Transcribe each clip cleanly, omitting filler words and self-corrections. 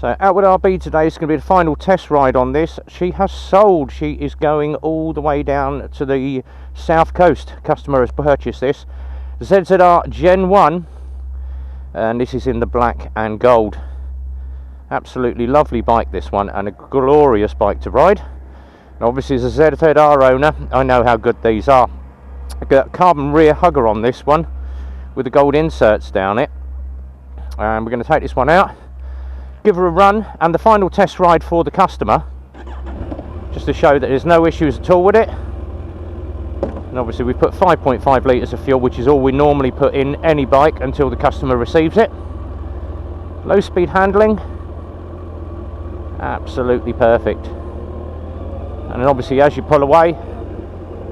So out with RB today is going to be the final test ride on this. She has sold. She is going all the way down to the south coast. Customer has purchased this ZZR Gen 1, and this is in the black and gold. Absolutely lovely bike, this one, and a glorious bike to ride. And obviously as a ZZR owner, I know how good these are. I've got a carbon rear hugger on this one with the gold inserts down it, and we're going to take this one out, give her a run, and the final test ride for the customer, just to show that there's no issues at all with it. And obviously we put 5.5 litres of fuel, which is all we normally put in any bike until the customer receives it. Low speed handling, absolutely perfect. And then obviously as you pull away,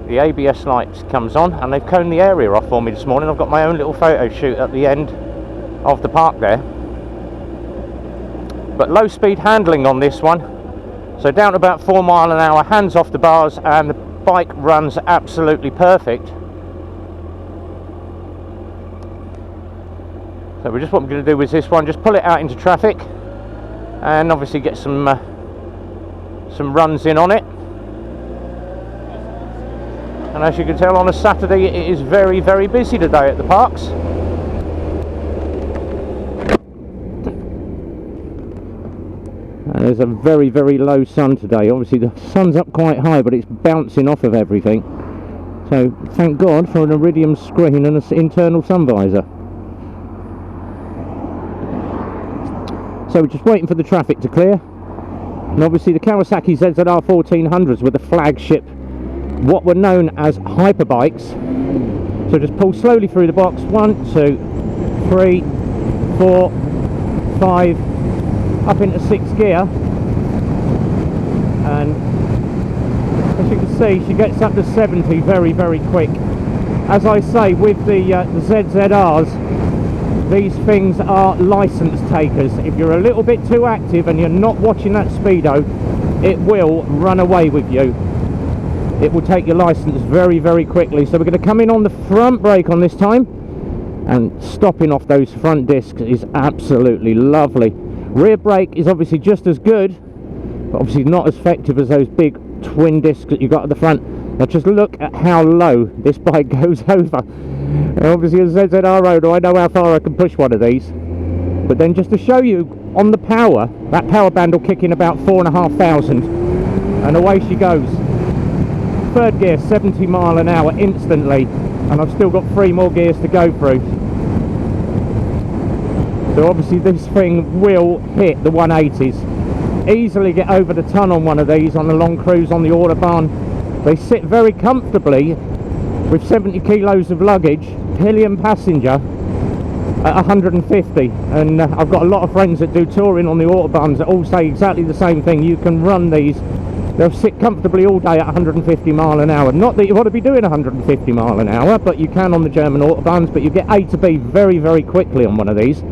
the ABS light comes on, and they've coned the area off for me this morning. I've got my own little photo shoot at the end of the park there. But low speed handling on this one, so down to about 4 miles an hour, hands off the bars, and the bike runs absolutely perfect. So we're just, what we're going to do with this one, just pull it out into traffic and obviously get some runs in on it. And as you can tell, on a Saturday it is very, very busy today at the parks. There's a very, very low sun today. Obviously the sun's up quite high, but it's bouncing off of everything. So thank God for an iridium screen and an internal sun visor. So we're just waiting for the traffic to clear. And obviously the Kawasaki ZZR1400s were the flagship, what were known as hyperbikes. So just pull slowly through the box. 1, 2, 3, 4, 5, up into 6th gear, and as you can see, she gets up to 70 very, very quick. As I say, with the ZZRs, these things are license takers. If you're a little bit too active and you're not watching that speedo, it will run away with you. It will take your license very, very quickly. So we're going to come in on the front brake on this time, and stopping off those front discs is absolutely lovely. Rear brake is obviously just as good, but obviously not as effective as those big twin discs that you got at the front. Now just look at how low this bike goes over. And obviously as a ZZR owner, I know how far I can push one of these. But then just to show you on the power, that power band will kick in about 4,500, and away she goes. 3rd gear, 70 miles an hour instantly, and I've still got 3 more gears to go through. So obviously this thing will hit the 180s. Easily get over the ton on one of these on a long cruise on the Autobahn. They sit very comfortably with 70 kilos of luggage, pillion passenger, at 150. And I've got a lot of friends that do touring on the Autobahns that all say exactly the same thing. You can run these, they'll sit comfortably all day at 150 miles an hour. Not that you want to be doing 150 miles an hour, but you can on the German Autobahns, but you get A to B very, very quickly on one of these.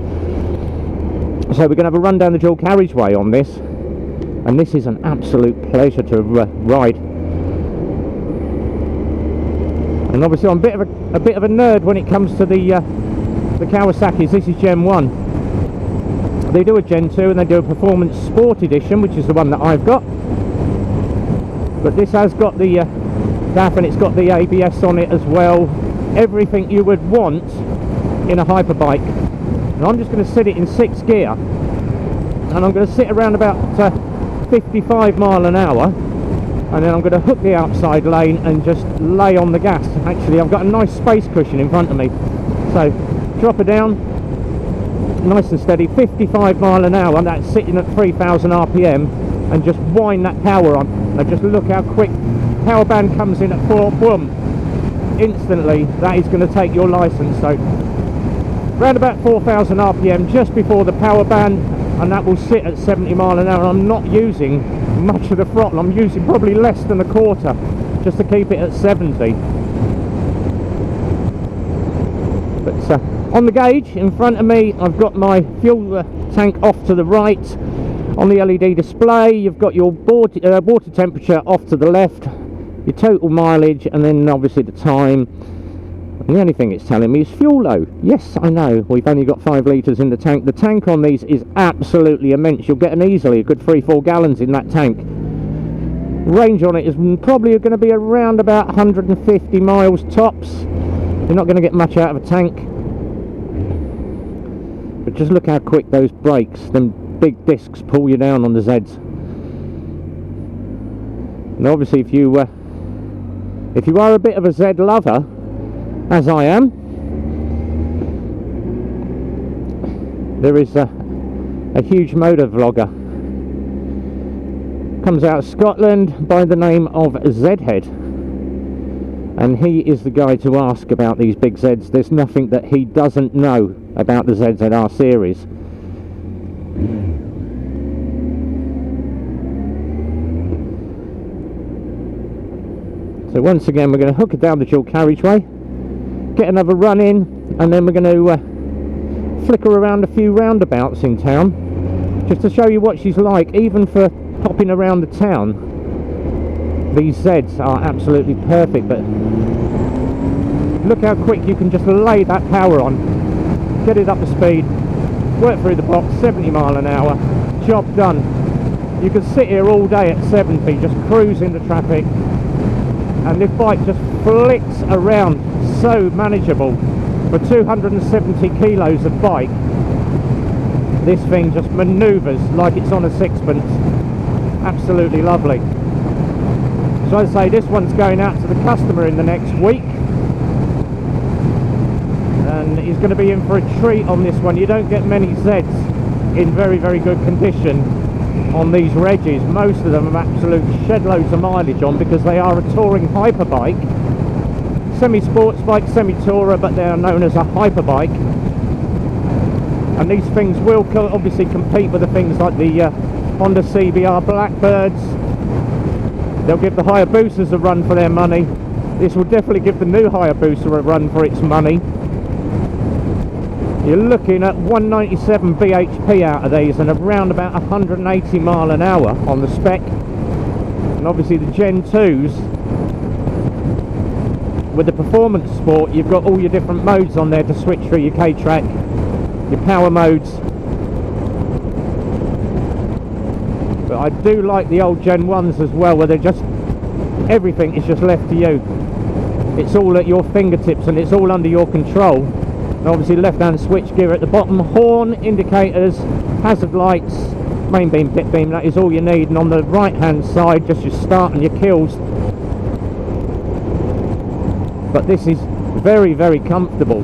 So we're going to have a run down the dual carriageway on this, and this is an absolute pleasure to ride. And obviously I'm a bit of a nerd when it comes to the Kawasaki's. This is Gen 1. They do a Gen 2 and they do a Performance Sport Edition, which is the one that I've got. But this has got the DAF, and it's got the ABS on it as well. Everything you would want in a hyperbike. And I'm just going to sit it in 6th gear, and I'm going to sit around about 55 miles an hour, and then I'm going to hook the outside lane and just lay on the gas. Actually, I've got a nice space cushion in front of me, so drop her down nice and steady, 55 miles an hour, and that's sitting at 3,000 RPM, and just wind that power on. Now just look how quick power band comes in at 4, boom, instantly. That is going to take your license. So around about 4,000 RPM just before the power band, and that will sit at 70 miles an hour. I'm not using much of the throttle, I'm using probably less than a quarter just to keep it at 70. But on the gauge in front of me, I've got my fuel tank off to the right. On the LED display, you've got your water temperature off to the left, your total mileage, and then obviously the time. And the only thing it's telling me is fuel low. Yes, I know, we've only got 5 litres in the tank. The tank on these is absolutely immense. You'll get an easily a good 3-4 gallons in that tank. Range on it is probably going to be around about 150 miles tops. You're not going to get much out of a tank. But just look how quick those brakes, them big discs, pull you down on the Zs. And obviously if you are a bit of a Z lover, as I am, there is a huge motor vlogger, comes out of Scotland by the name of Zhead, and he is the guy to ask about these big Zs. There's nothing that he doesn't know about the ZZR series. So once again we're going to hook it down the dual carriageway, get another run in, and then we're going to flicker around a few roundabouts in town, just to show you what she's like. Even for popping around the town, these Zs are absolutely perfect. But look how quick you can just lay that power on, get it up to speed, work through the box, 70 mile an hour, job done. You can sit here all day at 70 just cruising the traffic, and this bike just flicks around, so manageable. For 270 kilos of bike, this thing just manoeuvres like it's on a sixpence. Absolutely lovely. So I say, this one's going out to the customer in the next week, and he's going to be in for a treat on this one. You don't get many Zs in very, very good condition on these Reggies. Most of them have absolute shed loads of mileage on, because they are a touring hyperbike, semi-sports bike, semi-tourer, but they are known as a hyperbike. And these things will obviously compete with the things like the Honda CBR Blackbirds. They'll give the Hayabusas a run for their money. This will definitely give the new Hayabusa a run for its money. You're looking at 197 bhp out of these, and around about 180 mile an hour on the spec. And obviously the Gen 2s, with the performance sport, you've got all your different modes on there to switch through your K-Track, your power modes. But I do like the old Gen 1s as well, where they're just, everything is just left to you. It's all at your fingertips and it's all under your control. And obviously left hand switch gear at the bottom, horn, indicators, hazard lights, main beam, pit beam, that is all you need. And on the right hand side, just your start and your kills. But this is very, very comfortable.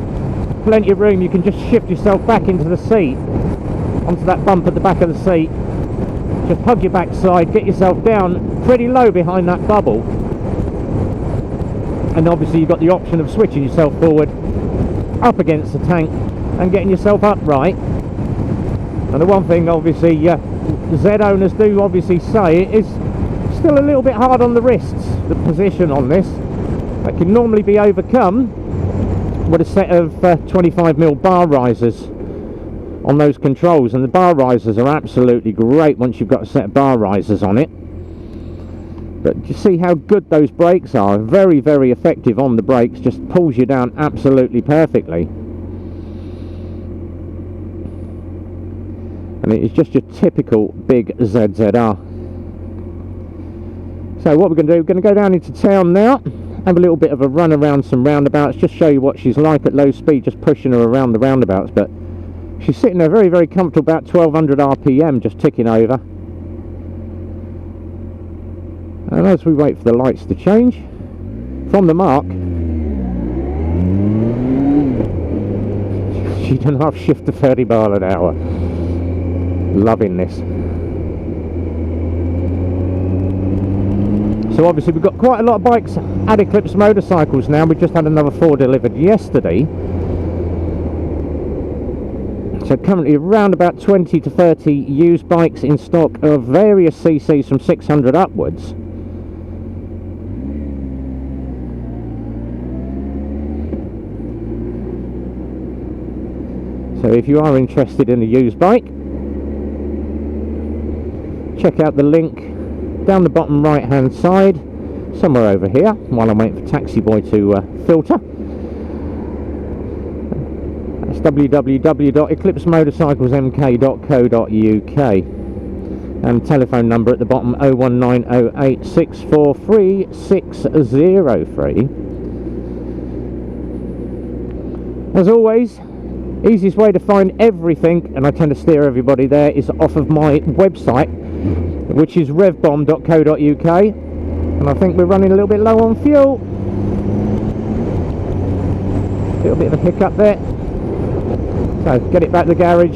Plenty of room. You can just shift yourself back into the seat, onto that bump at the back of the seat. Just hug your backside, get yourself down pretty low behind that bubble. And obviously you've got the option of switching yourself forward, up against the tank, and getting yourself upright. And the one thing obviously Z owners do obviously say is still a little bit hard on the wrists, the position on this. That can normally be overcome with a set of 25mm bar risers on those controls, and the bar risers are absolutely great once you've got a set of bar risers on it. But you see how good those brakes are. Very, very effective on the brakes, just pulls you down absolutely perfectly. And it is just your typical big ZZR. So what we're going to do, we're going to go down into town now, have a little bit of a run around some roundabouts, just show you what she's like at low speed, just pushing her around the roundabouts. But she's sitting there very, very comfortable, about 1200 RPM, just ticking over. And as we wait for the lights to change, from the mark, she done half shift to 30 mile an hour. Loving this. So obviously we've got quite a lot of bikes at Eclipse Motorcycles now. We just had another 4 delivered yesterday. So currently around about 20 to 30 used bikes in stock of various CCs from 600 upwards. So if you are interested in a used bike, check out the link down the bottom right hand side, somewhere over here, while I'm waiting for Taxi Boy to filter. www.eclipsemotorcyclesmk.co.uk, and telephone number at the bottom 01908 643 603. As always, easiest way to find everything, and I tend to steer everybody there, is off of my website, which is revbomb.co.uk, and I think we're running a little bit low on fuel. A little bit of a hiccup there, so get it back to the garage,